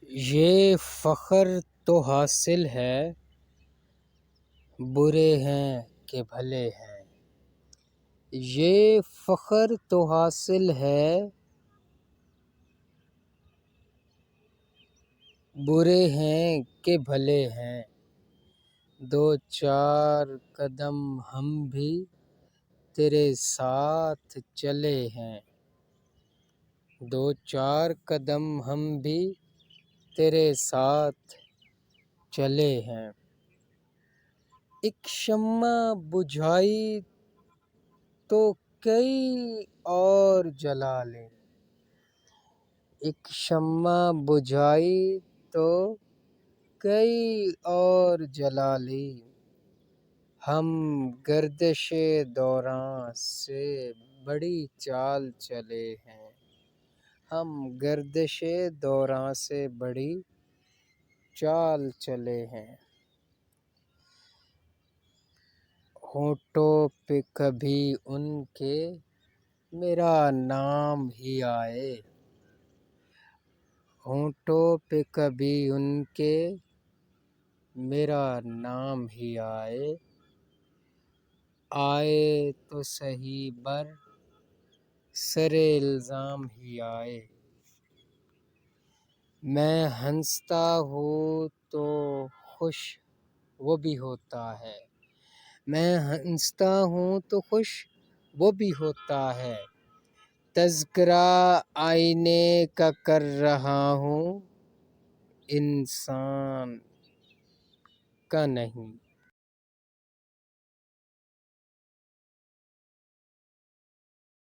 یہ فخر تو حاصل ہے، برے ہیں کہ بھلے ہیں۔ یہ فخر تو حاصل ہے، برے ہیں کہ بھلے ہیں۔ دو چار قدم ہم بھی تیرے ساتھ چلے ہیں، دو چار قدم ہم بھی تیرے ساتھ چلے ہیں۔ ایک شمع بجھائی تو کئی اور جلا لیں، ایک شمع بجھائی تو کئی اور جلا لیں۔ ہم گردش دوراں سے بڑی چال چلے ہیں، ہم گردش دوراں سے بڑی چال چلے ہیں۔ ہونٹوں پہ کبھی ان کے میرا نام ہی آئے، ہونٹوں پہ کبھی ان کے میرا نام ہی آئے۔ آئے تو سہی بر سر الزام ہی آئے۔ میں ہنستا ہوں تو خوش وہ بھی ہوتا ہے، میں ہنستا ہوں تو خوش وہ بھی ہوتا ہے۔ تذکرہ آئینے کا کر رہا ہوں، انسان کا نہیں۔